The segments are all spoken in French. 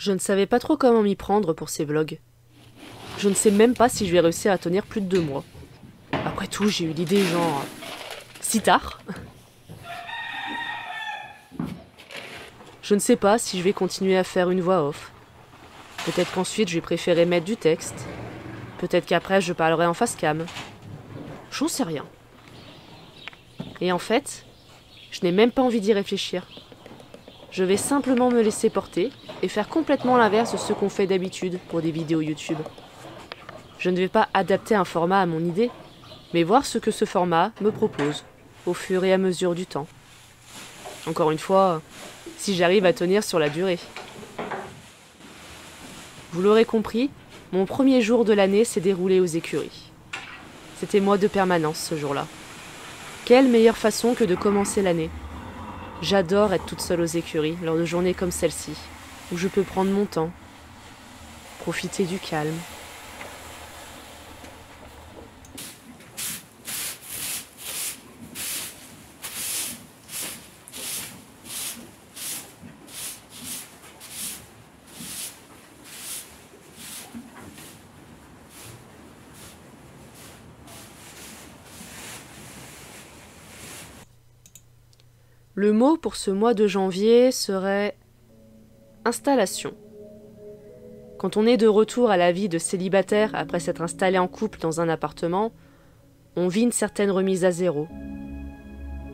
Je ne savais pas trop comment m'y prendre pour ces vlogs. Je ne sais même pas si je vais réussir à tenir plus de 2 mois. Après tout, j'ai eu l'idée genre... si tard. Je ne sais pas si je vais continuer à faire une voix off. Peut-être qu'ensuite je vais préférer mettre du texte. Peut-être qu'après je parlerai en face cam. J'en sais rien. Et en fait, je n'ai même pas envie d'y réfléchir. Je vais simplement me laisser porter et faire complètement l'inverse de ce qu'on fait d'habitude pour des vidéos YouTube. Je ne vais pas adapter un format à mon idée, mais voir ce que ce format me propose au fur et à mesure du temps. Encore une fois, si j'arrive à tenir sur la durée. Vous l'aurez compris, mon premier jour de l'année s'est déroulé aux écuries. C'était moi de permanence ce jour-là. Quelle meilleure façon que de commencer l'année. J'adore être toute seule aux écuries lors de journées comme celle-ci, où je peux prendre mon temps, profiter du calme. Le mot pour ce mois de janvier serait installation. Quand on est de retour à la vie de célibataire après s'être installé en couple dans un appartement, on vit une certaine remise à zéro.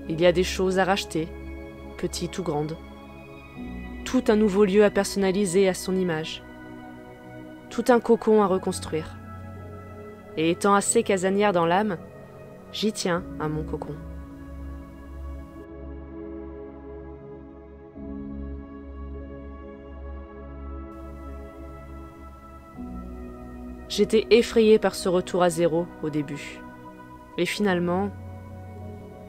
Il y a des choses à racheter, petites ou grandes. Tout un nouveau lieu à personnaliser à son image. Tout un cocon à reconstruire. Et étant assez casanière dans l'âme, j'y tiens à mon cocon. J'étais effrayée par ce retour à zéro au début. Et finalement,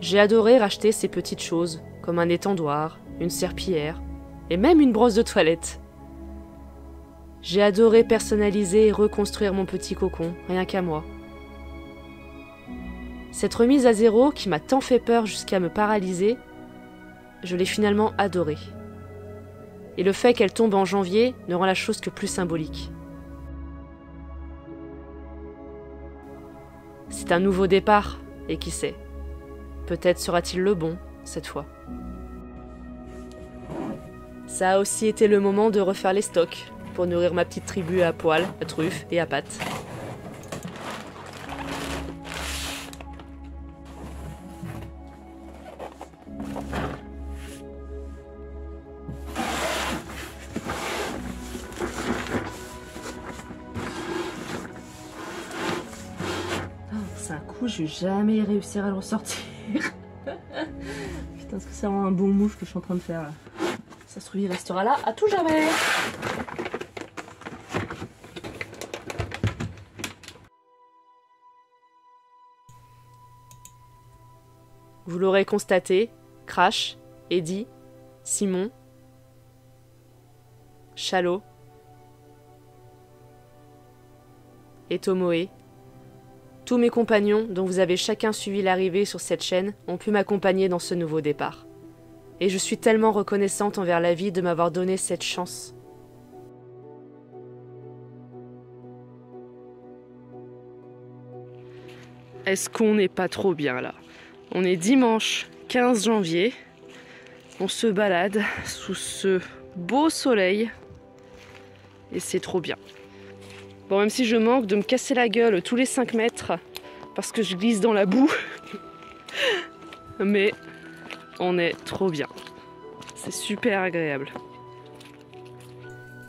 j'ai adoré racheter ces petites choses, comme un étendoir, une serpillière, et même une brosse de toilette. J'ai adoré personnaliser et reconstruire mon petit cocon, rien qu'à moi. Cette remise à zéro qui m'a tant fait peur jusqu'à me paralyser, je l'ai finalement adorée. Et le fait qu'elle tombe en janvier ne rend la chose que plus symbolique. C'est un nouveau départ, et qui sait, peut-être sera-t-il le bon, cette fois. Ça a aussi été le moment de refaire les stocks, pour nourrir ma petite tribu à poils, à truffes et à pâtes. C'est un coup, je vais jamais réussir à le ressortir. Putain, est-ce que c'est vraiment un bon move que je suis en train de faire là? Ça se trouve, il restera là à tout jamais. Vous l'aurez constaté, Crash, Eddie, Simon, Chalot et Tomoe, tous mes compagnons, dont vous avez chacun suivi l'arrivée sur cette chaîne, ont pu m'accompagner dans ce nouveau départ. Et je suis tellement reconnaissante envers la vie de m'avoir donné cette chance. Est-ce qu'on n'est pas trop bien là? On est dimanche 15 janvier. On se balade sous ce beau soleil. Et c'est trop bien. Bon, même si je manque de me casser la gueule tous les 5 mètres parce que je glisse dans la boue. Mais on est trop bien. C'est super agréable.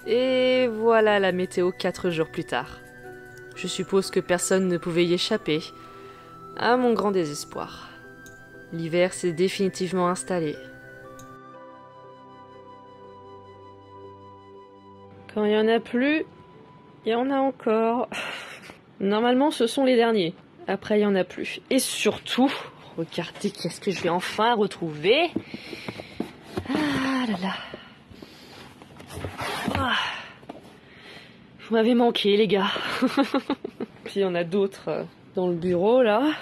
Et voilà la météo 4 jours plus tard. Je suppose que personne ne pouvait y échapper, à mon grand désespoir. L'hiver s'est définitivement installé. Quand il n'y en a plus, il y en a encore. Normalement, ce sont les derniers. Après, il n'y en a plus. Et surtout, regardez qu'est-ce que je vais enfin retrouver. Ah là là. Ah. Vous m'avez manqué, les gars. Puis il y en a d'autres dans le bureau, là.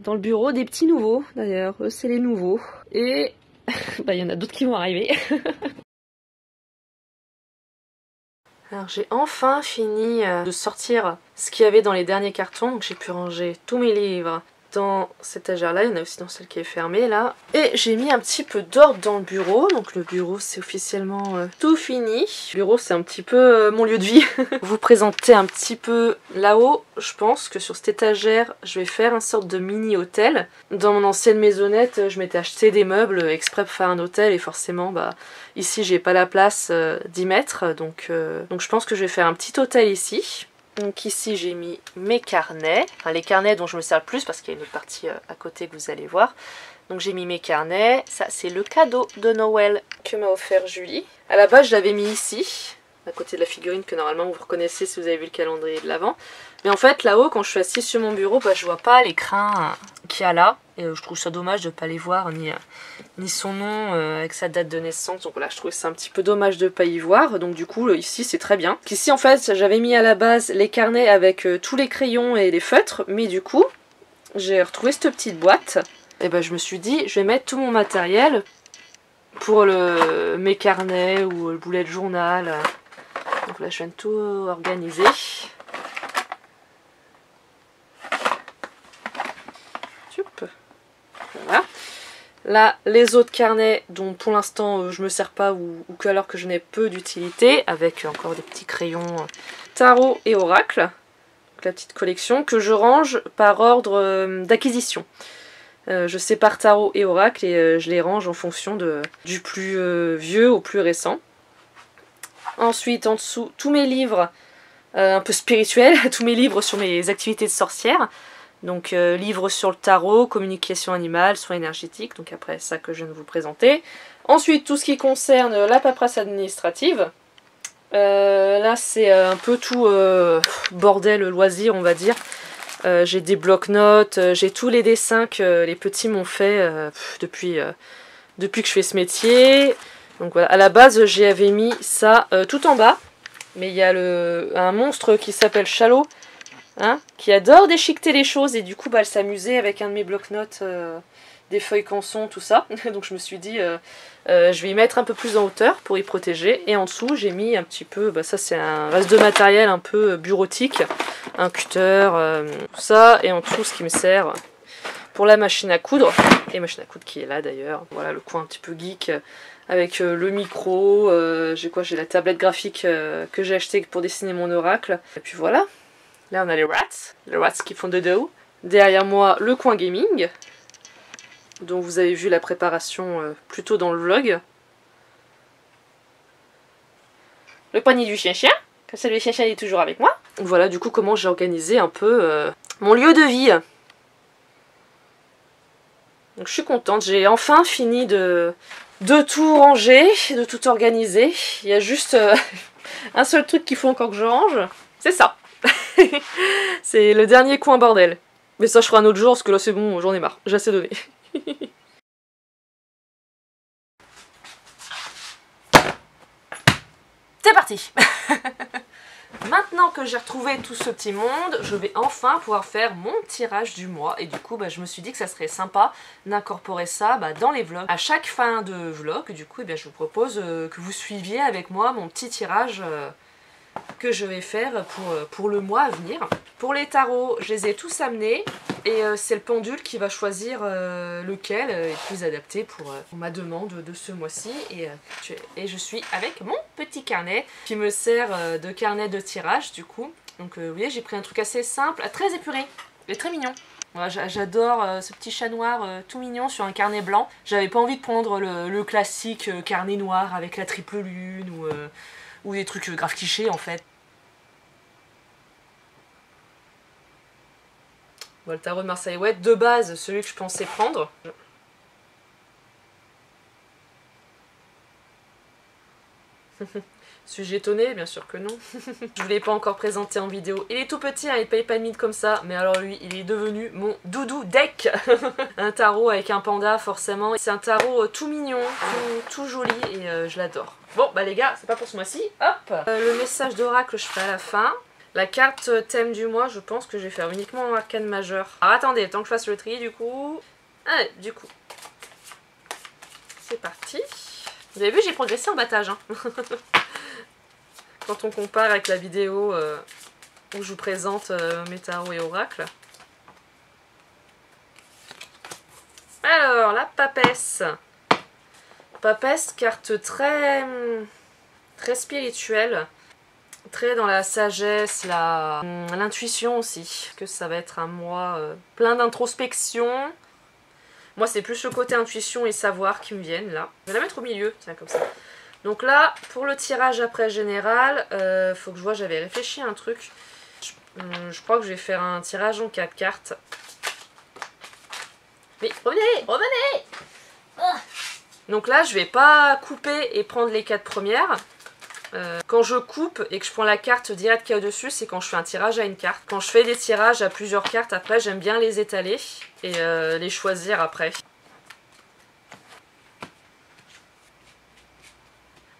Dans le bureau, des petits nouveaux, d'ailleurs. Eux, c'est les nouveaux. Et bah, il y en a d'autres qui vont arriver. Alors j'ai enfin fini de sortir ce qu'il y avait dans les derniers cartons, donc j'ai pu ranger tous mes livres dans cette étagère là, il y en a aussi dans celle qui est fermée là. Et j'ai mis un petit peu d'ordre dans le bureau, donc le bureau c'est officiellement tout fini. Le bureau c'est un petit peu mon lieu de vie. Vous présenter un petit peu là-haut, je pense que sur cette étagère je vais faire une sorte de mini hôtel. Dans mon ancienne maisonnette je m'étais acheté des meubles exprès pour faire un hôtel et forcément bah ici j'ai pas la place d'y mettre, donc je pense que je vais faire un petit hôtel ici. Donc ici j'ai mis mes carnets, enfin les carnets dont je me sers le plus parce qu'il y a une autre partie à côté que vous allez voir. Donc j'ai mis mes carnets, ça c'est le cadeau de Noël que m'a offert Julie. À la base je l'avais mis ici, à côté de la figurine que normalement vous reconnaissez si vous avez vu le calendrier de l'Avent. Mais en fait là-haut quand je suis assise sur mon bureau, bah, je vois pas les crins qu'il y a là. Et je trouve ça dommage de ne pas les voir, ni son nom avec sa date de naissance. Donc voilà, je trouvais ça un petit peu dommage de ne pas y voir. Donc du coup, ici c'est très bien. Ici en fait, j'avais mis à la base les carnets avec tous les crayons et les feutres. Mais du coup, j'ai retrouvé cette petite boîte. Et ben je me suis dit, je vais mettre tout mon matériel pour mes carnets ou le bullet journal. Donc là, je viens de tout organiser. Voilà. Là, les autres carnets dont pour l'instant je me sers pas ou que alors que je n'ai peu d'utilité, avec encore des petits crayons tarot et oracle, donc la petite collection que je range par ordre d'acquisition. Je sépare tarot et oracle et je les range en fonction du plus vieux au plus récent. Ensuite, en dessous, tous mes livres un peu spirituels, tous mes livres sur mes activités de sorcière. Donc livres sur le tarot, communication animale, soins énergétiques, donc après ça que je viens de vous présenter. Ensuite tout ce qui concerne la paperasse administrative. Là c'est un peu tout bordel loisir on va dire. J'ai des blocs-notes, j'ai tous les dessins que les petits m'ont fait depuis que je fais ce métier. Donc voilà, à la base j'avais mis ça tout en bas. Mais il y a un monstre qui s'appelle Chalot. Hein, qui adore déchiqueter les choses et du coup bah, elle s'amusait avec un de mes blocs-notes, des feuilles canson, tout ça. Donc je me suis dit je vais y mettre un peu plus en hauteur pour y protéger. Et en dessous j'ai mis un petit peu, bah, ça c'est un reste de matériel un peu bureautique, un cutter, tout ça. Et en dessous ce qui me sert pour la machine à coudre, et machine à coudre qui est là d'ailleurs. Voilà le coin un petit peu geek avec le micro, j'ai la tablette graphique que j'ai achetée pour dessiner mon oracle. Et puis voilà. Là on a les rats qui font de dos. Derrière moi le coin gaming, dont vous avez vu la préparation plus tôt dans le vlog. Le panier du chien-chien, comme ça le chien-chien est toujours avec moi. Voilà du coup comment j'ai organisé un peu mon lieu de vie. Donc je suis contente, j'ai enfin fini de tout ranger, de tout organiser. Il y a juste un seul truc qu'il faut encore que je range, c'est ça. C'est le dernier coin bordel. Mais ça je ferai un autre jour parce que là c'est bon, j'en ai marre, j'ai assez donné. C'est parti. Maintenant que j'ai retrouvé tout ce petit monde, je vais enfin pouvoir faire mon tirage du mois. Et du coup, bah, je me suis dit que ça serait sympa d'incorporer ça dans les vlogs. À chaque fin de vlog, du coup, je vous propose que vous suiviez avec moi mon petit tirage que je vais faire pour le mois à venir. Pour les tarots, je les ai tous amenés et c'est le pendule qui va choisir lequel est le plus adapté pour ma demande de ce mois-ci. Et je suis avec mon petit carnet qui me sert de carnet de tirage du coup. Donc vous voyez, j'ai pris un truc assez simple, très épuré et très mignon. Voilà, j'adore ce petit chat noir tout mignon sur un carnet blanc. J'avais pas envie de prendre le classique carnet noir avec la triple lune ou des trucs grave clichés en fait. Voilà, le tarot de Marseille Ouette, de base celui que je pensais prendre. Suis-je étonnée? Bien sûr que non. Je ne l'ai pas encore présenté en vidéo. Il est tout petit, hein, il paye pas de mine comme ça, mais alors lui, il est devenu mon doudou deck. Un tarot avec un panda, forcément. C'est un tarot tout mignon, tout joli, et je l'adore. Bon, bah les gars, c'est pas pour ce mois-ci. Hop, le message d'oracle, je ferai à la fin. La carte thème du mois, je pense que je vais faire uniquement en arcane majeur. Alors attendez, le temps que je fasse le tri, du coup... Allez, du coup. C'est parti. Vous avez vu, j'ai progressé en battage, hein. quand on compare avec la vidéo où je vous présente mes tarots et oracles. Alors, la papesse. Papesse, carte très spirituelle. Très dans la sagesse, l'intuition aussi. Que ça va être un mois plein d'introspection. Moi, c'est plus le côté intuition et savoir qui me viennent, là. Je vais la mettre au milieu, tiens, comme ça. Donc là, pour le tirage après général, faut que je vois, j'avais réfléchi à un truc. Je crois que je vais faire un tirage en 4 cartes. Mais revenez ah. Donc là, je vais pas couper et prendre les 4 premières. Quand je coupe et que je prends la carte directe qu'il y a au-dessus, c'est quand je fais un tirage à une carte. Quand je fais des tirages à plusieurs cartes, après, j'aime bien les étaler et les choisir après.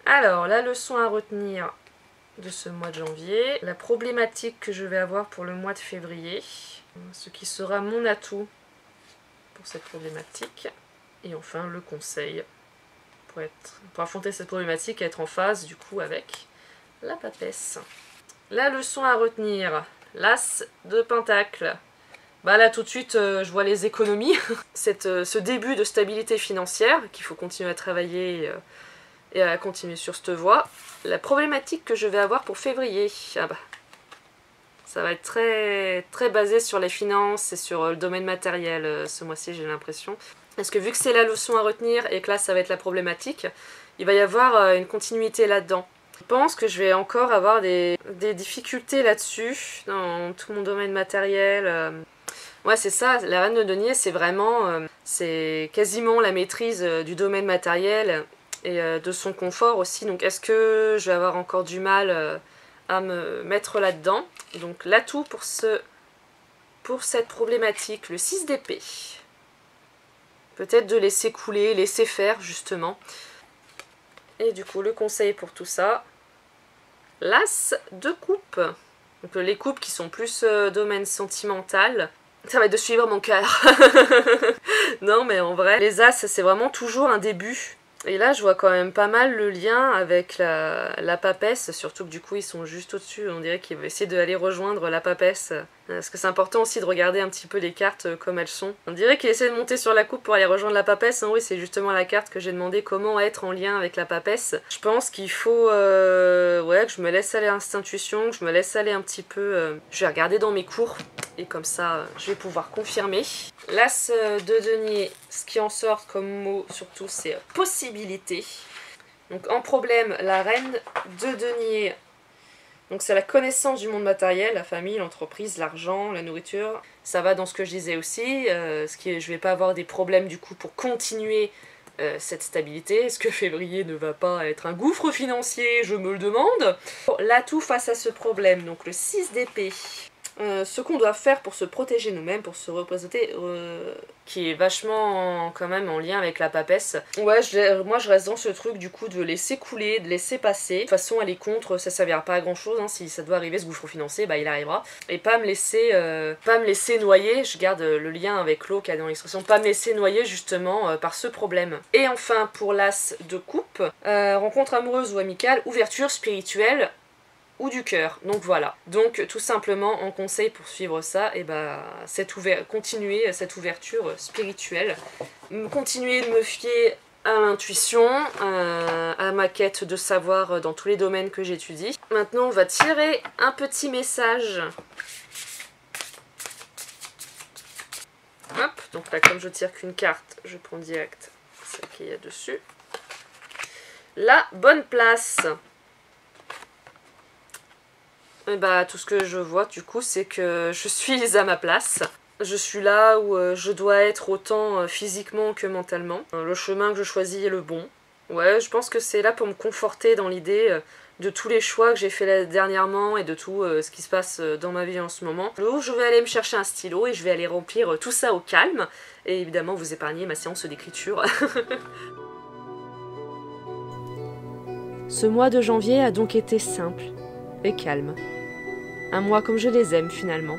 Alors, la leçon à retenir de ce mois de janvier, la problématique que je vais avoir pour le mois de février, ce qui sera mon atout pour cette problématique, et enfin le conseil pour affronter cette problématique et être en phase du coup avec la papesse. La leçon à retenir, l'as de pentacle. Bah là tout de suite je vois les économies, ce début de stabilité financière qu'il faut continuer à travailler et à continuer sur cette voie. La problématique que je vais avoir pour février, ah bah, ça va être très basé sur les finances et sur le domaine matériel ce mois-ci, j'ai l'impression. Parce que vu que c'est la leçon à retenir et que là ça va être la problématique, il va y avoir une continuité là-dedans. Je pense que je vais encore avoir des difficultés là-dessus, dans tout mon domaine matériel. Ouais, c'est ça, la reine de denier, c'est vraiment, c'est quasiment la maîtrise du domaine matériel et de son confort aussi. Donc est-ce que je vais avoir encore du mal à me mettre là-dedans? Donc l'atout pour cette problématique, le 6 d'épée. Peut-être de laisser couler, laisser faire justement. Et du coup, le conseil pour tout ça, l'as de coupe. Donc les coupes qui sont plus domaine sentimental, ça va être de suivre mon cœur. Non mais en vrai, les as c'est vraiment toujours un début. Et là je vois quand même pas mal le lien avec la papesse, surtout que du coup ils sont juste au-dessus, on dirait qu'ils vont essayer d'aller rejoindre la papesse. Parce que c'est important aussi de regarder un petit peu les cartes comme elles sont. On dirait qu'ils essaient de monter sur la coupe pour aller rejoindre la papesse, hein, oui c'est justement la carte que j'ai demandé comment être en lien avec la papesse. Je pense qu'il faut ouais, que je me laisse aller à cette intuition, que je me laisse aller un petit peu... Je vais regarder dans mes cours et comme ça je vais pouvoir confirmer. L'as de denier, ce qui en sort comme mot surtout c'est possibilité. Donc en problème, la reine de denier, donc c'est la connaissance du monde matériel, la famille, l'entreprise, l'argent, la nourriture. Ça va dans ce que je disais aussi, je vais pas avoir des problèmes du coup pour continuer cette stabilité. Est-ce que février ne va pas être un gouffre financier? Je me le demande. L'atout face à ce problème, donc le 6 d'épée. Ce qu'on doit faire pour se protéger nous-mêmes, pour se représenter, qui est vachement quand même en lien avec la papesse. Ouais, moi je reste dans ce truc du coup de laisser couler, de laisser passer. De toute façon elle est contre, ça servira pas à grand chose, hein. Si ça doit arriver ce gouffre financier, bah il arrivera. Et pas me laisser noyer, je garde le lien avec l'eau qu'il y a dans l'expression, pas me laisser noyer justement par ce problème. Et enfin pour l'as de coupe, rencontre amoureuse ou amicale, ouverture spirituelle, ou du cœur, donc voilà. Donc tout simplement en conseil pour suivre ça, et bah continuer cette ouverture spirituelle, continuer de me fier à l'intuition, à ma quête de savoir dans tous les domaines que j'étudie. Maintenant on va tirer un petit message. Hop, donc là comme je tire qu'une carte, je prends direct celle qu'il y a dessus. La bonne place. Et bah tout ce que je vois du coup c'est que je suis à ma place. Je suis là où je dois être autant physiquement que mentalement. Le chemin que je choisis est le bon. Ouais, je pense que c'est là pour me conforter dans l'idée de tous les choix que j'ai fait dernièrement et de tout ce qui se passe dans ma vie en ce moment. Où je vais aller me chercher un stylo et je vais aller remplir tout ça au calme. Et évidemment vous épargner ma séance d'écriture. Ce mois de janvier a donc été simple et calme. Un mois comme je les aime finalement.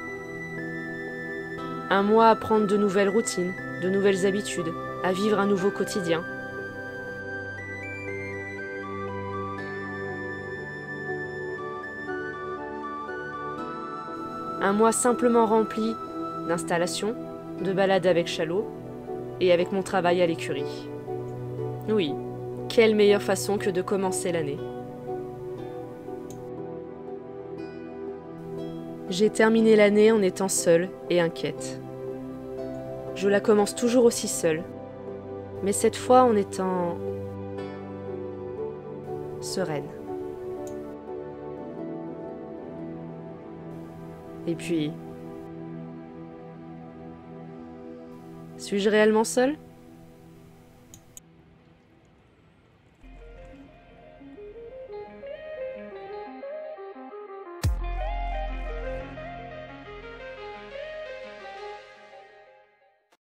Un mois à prendre de nouvelles routines, de nouvelles habitudes, à vivre un nouveau quotidien. Un mois simplement rempli d'installations, de balades avec Chalot et avec mon travail à l'écurie. Oui, quelle meilleure façon que de commencer l'année. J'ai terminé l'année en étant seule et inquiète. Je la commence toujours aussi seule, mais cette fois en étant sereine. Et puis, suis-je réellement seule ?